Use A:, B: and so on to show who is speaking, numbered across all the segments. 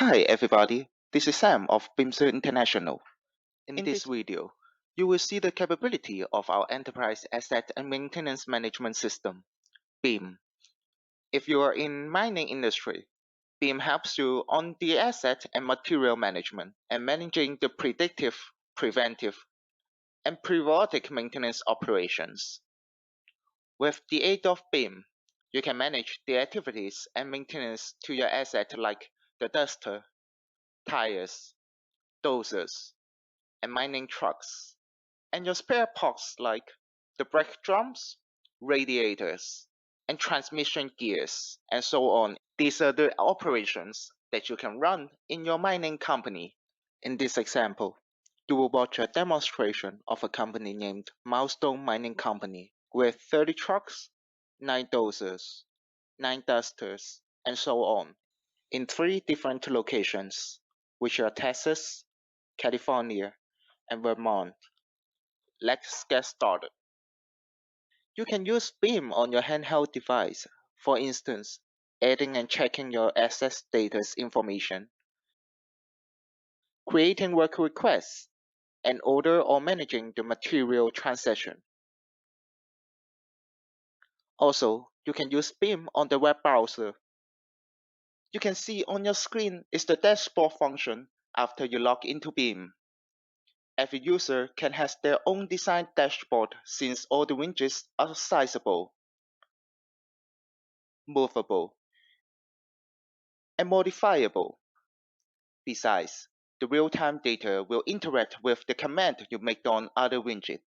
A: Hi everybody, this is Sam of BIMSER International. In this video, you will see the capability of our Enterprise Asset and Maintenance Management System, BIM. If you are in mining industry, BIM helps you on the asset and material management and managing the predictive, preventive, and periodic maintenance operations. With the aid of BIM, you can manage the activities and maintenance to your asset like the duster, tires, dozers, and mining trucks, and your spare parts like the brake drums, radiators, and transmission gears, and so on. These are the operations that you can run in your mining company. In this example, you will watch a demonstration of a company named Milestone Mining Company with 30 trucks, 9 dozers, 9 dusters, and so on, in 3 different locations, which are Texas, California, and Vermont. Let's get started. You can use BIM on your handheld device, for instance, adding and checking your asset status information, creating work requests, and order or managing the material transaction. Also, you can use BIM on the web browser. You can see on your screen is the dashboard function after you log into BIM. Every user can have their own designed dashboard since all the widgets are sizable, movable, and modifiable. Besides, the real-time data will interact with the command you make on other widgets.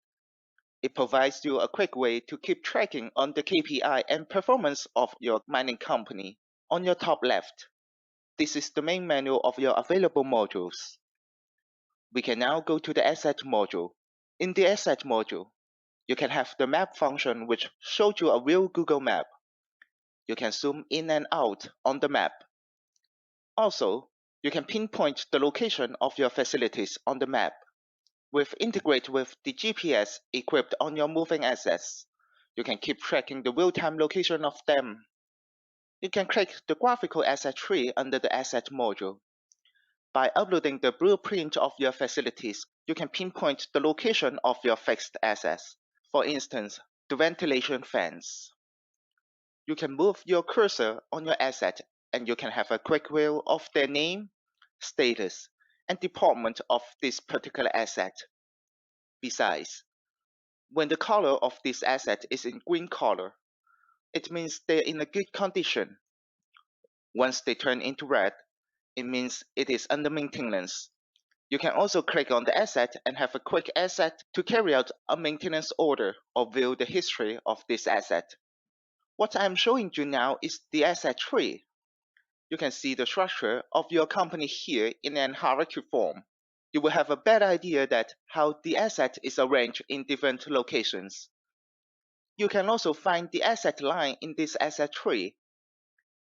A: It provides you a quick way to keep tracking on the KPI and performance of your mining company. On your top left, this is the main menu of your available modules. We can now go to the Asset module. In the Asset module, you can have the Map function which shows you a real Google map. You can zoom in and out on the map. Also, you can pinpoint the location of your facilities on the map. Integrate with the GPS equipped on your moving assets, you can keep tracking the real-time location of them. You can click the graphical asset tree under the Asset module. By uploading the blueprint of your facilities, you can pinpoint the location of your fixed assets. For instance, the ventilation fans. You can move your cursor on your asset and you can have a quick view of their name, status, and department of this particular asset. Besides, when the color of this asset is in green color, it means they're in a good condition. Once they turn into red, it means it is under maintenance. You can also click on the asset and have a quick asset to carry out a maintenance order or view the history of this asset. What I'm showing you now is the asset tree. You can see the structure of your company here in an hierarchy form. You will have a better idea that how the asset is arranged in different locations. You can also find the asset line in this asset tree,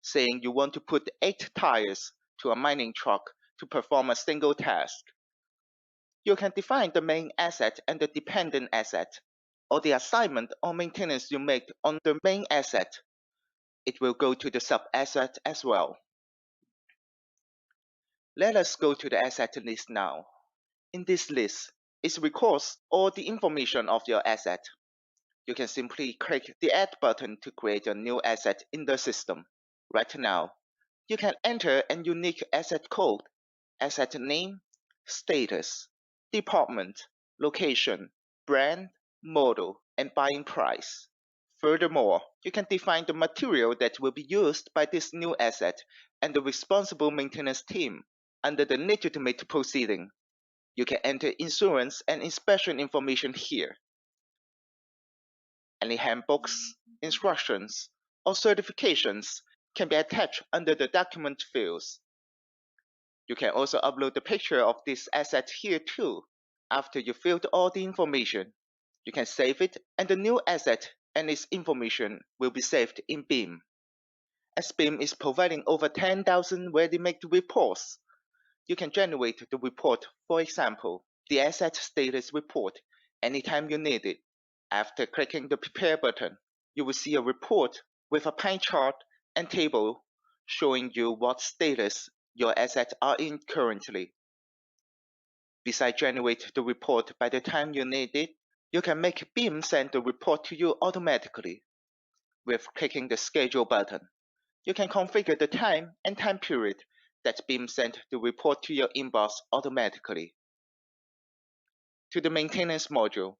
A: saying you want to put 8 tires to a mining truck to perform a single task. You can define the main asset and the dependent asset, or the assignment or maintenance you make on the main asset. It will go to the sub-asset as well. Let us go to the asset list now. In this list, it records all the information of your asset. You can simply click the Add button to create a new asset in the system. Right now, you can enter a unique asset code, asset name, status, department, location, brand, model, and buying price. Furthermore, you can define the material that will be used by this new asset and the responsible maintenance team. Under the legitimate proceeding, you can enter insurance and inspection information here. Any handbooks, instructions, or certifications can be attached under the document fields. You can also upload the picture of this asset here too. After you filled all the information, you can save it and the new asset and its information will be saved in BIM. As BIM is providing over 10,000 ready-made reports, you can generate the report, for example, the asset status report, anytime you need it. After clicking the Prepare button, you will see a report with a pie chart and table showing you what status your assets are in currently. Besides generate the report by the time you need it, you can make Beam send the report to you automatically. With clicking the Schedule button, you can configure the time and time period that Beam sent the report to your inbox automatically. To the Maintenance module,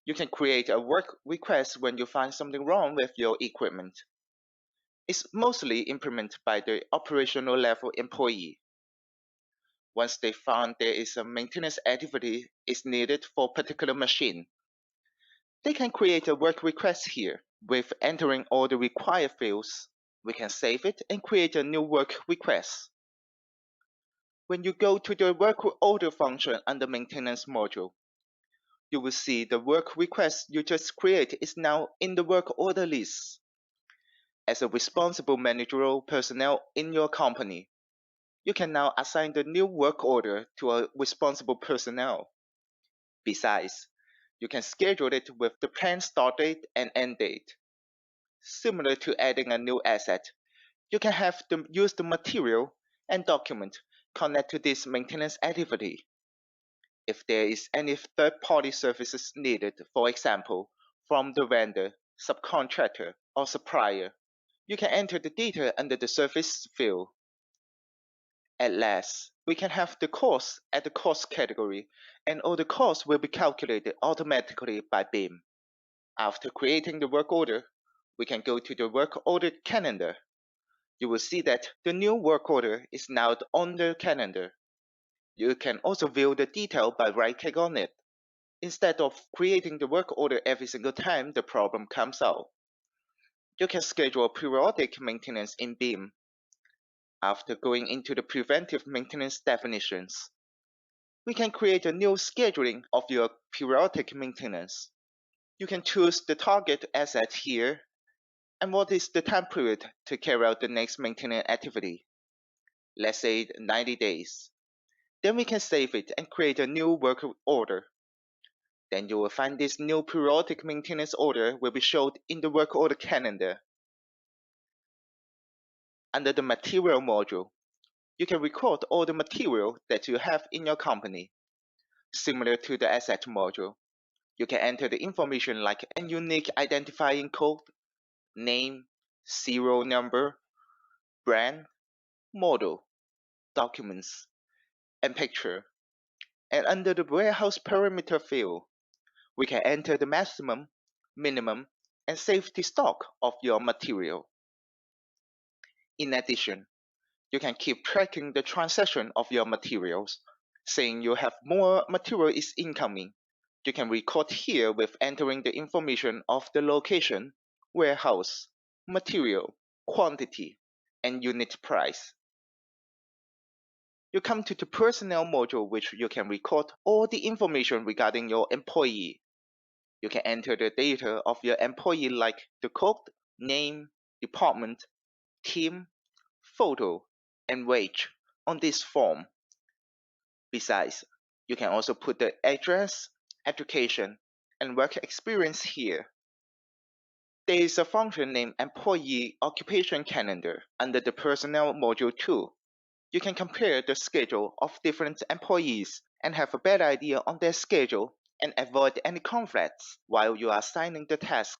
A: you can create a work request when you find something wrong with your equipment. It's mostly implemented by the operational level employee. Once they found there is a maintenance activity is needed for a particular machine, they can create a work request here. With entering all the required fields, we can save it and create a new work request. When you go to the work order function under Maintenance module, you will see the work request you just created is now in the work order list. As a responsible managerial personnel in your company, you can now assign the new work order to a responsible personnel. Besides, you can schedule it with the planned start date and end date. Similar to adding a new asset, you can have them use the material and document connect to this maintenance activity. If there is any third-party services needed, for example, from the vendor, subcontractor, or supplier, you can enter the data under the service field. At last, we can have the cost at the cost category, and all the costs will be calculated automatically by Beam. After creating the work order, we can go to the work order calendar. You will see that the new work order is now on the calendar. You can also view the detail by right-click on it, instead of creating the work order every single time the problem comes out. You can schedule periodic maintenance in Beam. After going into the preventive maintenance definitions, we can create a new scheduling of your periodic maintenance. You can choose the target asset here and what is the time period to carry out the next maintenance activity. Let's say 90 days. Then we can save it and create a new work order. Then you will find this new periodic maintenance order will be shown in the work order calendar. Under the material module, you can record all the material that you have in your company. Similar to the asset module, you can enter the information like a unique identifying code, name, serial number, brand, model, documents, and picture. And under the warehouse perimeter field, we can enter the maximum, minimum, and safety stock of your material. In addition, you can keep tracking the transaction of your materials, saying you have more material is incoming. You can record here with entering the information of the location, warehouse, material, quantity, and unit price. You come to the personnel module, which you can record all the information regarding your employee. You can enter the data of your employee like the code, name, department, team, photo, and wage on this form. Besides, you can also put the address, education, and work experience here. There is a function named Employee Occupation Calendar under the Personnel module too. You can compare the schedule of different employees and have a better idea on their schedule and avoid any conflicts while you are assigning the task.